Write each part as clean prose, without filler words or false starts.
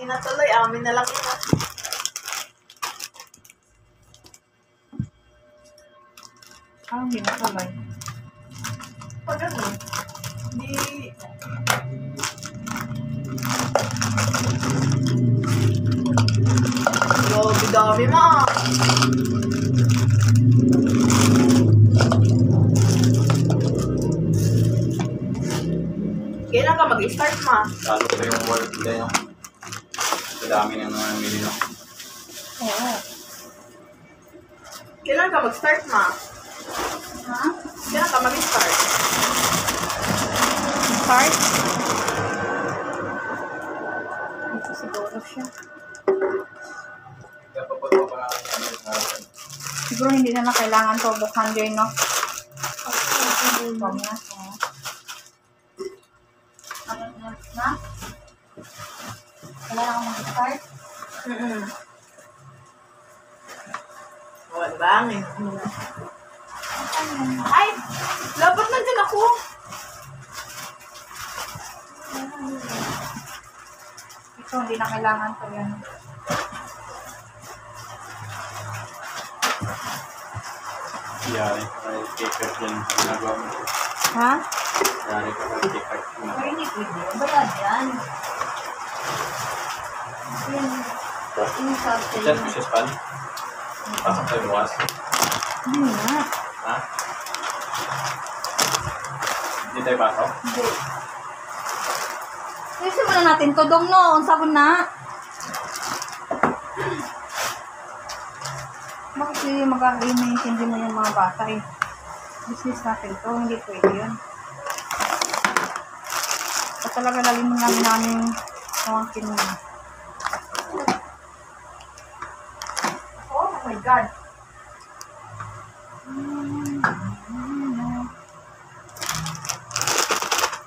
Hindi na tuloy. Amin na lang ina. Hindi na tuloy. Pag ano? Hindi... Grabe dami ma. Kailan ka mag-start ma? Lalo pa yung work din, no? Sa dami ng mga namili, no? Oo. Kailan ka mag-start ma? Ha? Kailan ka mag-start? Start? Ito siguro siya. Kaya papagawa pa natin yung harapan. Siguro hindi na kailangan to bukhan din, no? Huwag na. Ano na? Kailangan ko mag-start? Oh, diba? Ay! Dapat nandyan ako! Ito, hindi na kailangan to yan. Yari ka kay K-Card yung ginagawa mo. Ha? Yari ka kay K-Card yung ginagawa mo. Ay, hindi pwede. Bayad yan. Yan. Yung subsidy. Diyan, Mrs. Pan? Pasok tayo bukas. Hindi nga. Ha? Hindi tayo pasok? Hindi. Ayusin muna natin to, dong, no? Ang sabon na. Bakit mag-i-maintain mo yung mga bata eh? Business natin to, hindi pwede yun. At talaga lagi mo namin mga kinuna. Oh my God!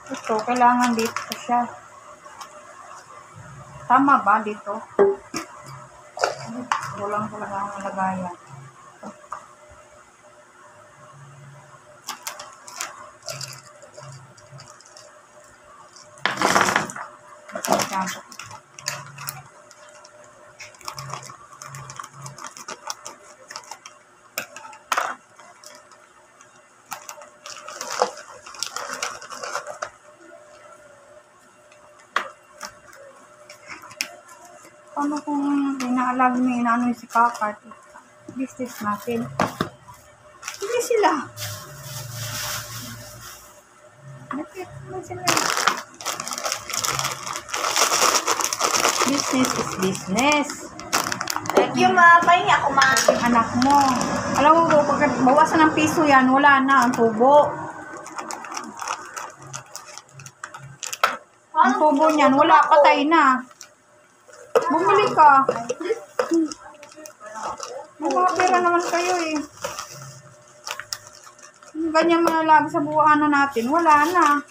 Ito, kailangan dito siya. Tama ba dito? Walang talaga ang lagayan. Example. Paano kung inaalag mo inaano yung si Kakart? Business natin. Hindi sila. Bakit? Ano sila? Business is business. Thank you ma. Pahingi ako ma. Yung anak mo. Alam mo, pag bawasan ng piso yan, wala na ang tubo. Ang tubo niyan, wala, patay na. Bumili ka. May mga pera naman kayo eh. Ganyan malalag sa buwan natin, wala na.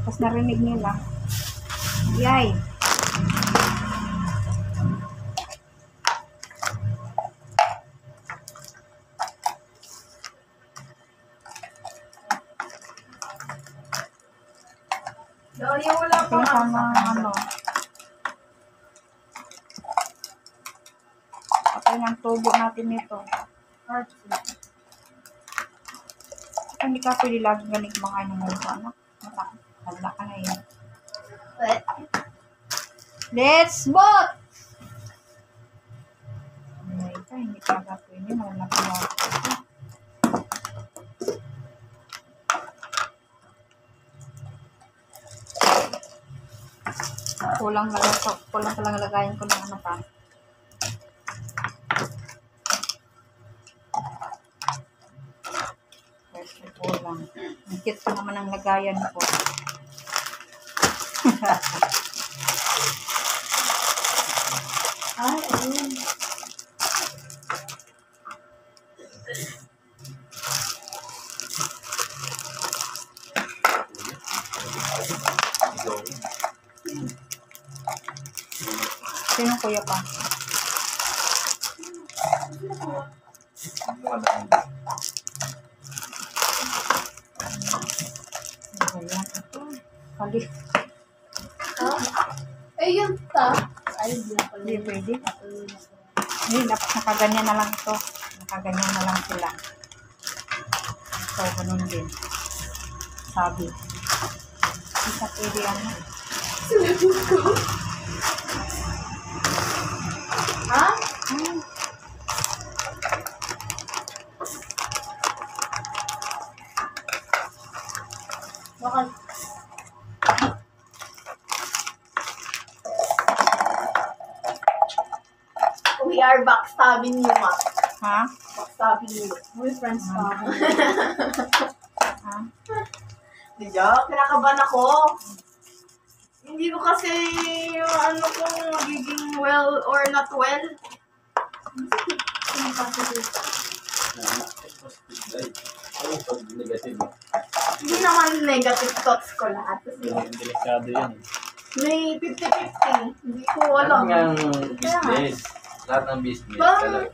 Tapos narinig nila. Yay. Daya wala pa. Kaya sama ano. Patay ng tubo natin nito. Hindi ka pwede lagi galing kumakain ng mga anak. Matanda ka na yun. Let's vote! Ay, ito, hindi ka pwede. Wala ka na. Kulang pa lang lagayin ko ng ano pa. Kulang. Ang cute pa naman ang lagayan ko. Ay, ayun. Sino kuya pa? Kali. Eh, yun ta. Ay, hindi na pala. Hindi pwede. Hindi, dapat nakaganyan na lang ito. Nakaganyan na lang sila. So, ganun din. Sabi. Hindi sa pwede ano. Sinagot ko. Ha? Bakit? We are backstabbing you, ma. Ha? Backstabbing you. We're friends pa. Ha? Di joke, kinakabahan ako. Hindi ko kasi yung ano kung magiging well or not well. Ay, pag negative. Hindi naman negative thoughts ko lahat. Kasi Delikado yan. may 50-50. Hindi ko alam. Lahat ng business. Lahat ng business. Bang- talaga.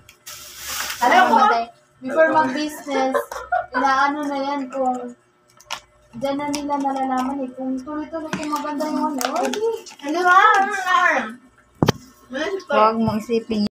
Alam ko, Before mag-business, inaano na yan kung dyan na nila nalalaman eh. Kung tuloy-tuloy kung maganda yung ano, hindi ba? Huwag mong isipin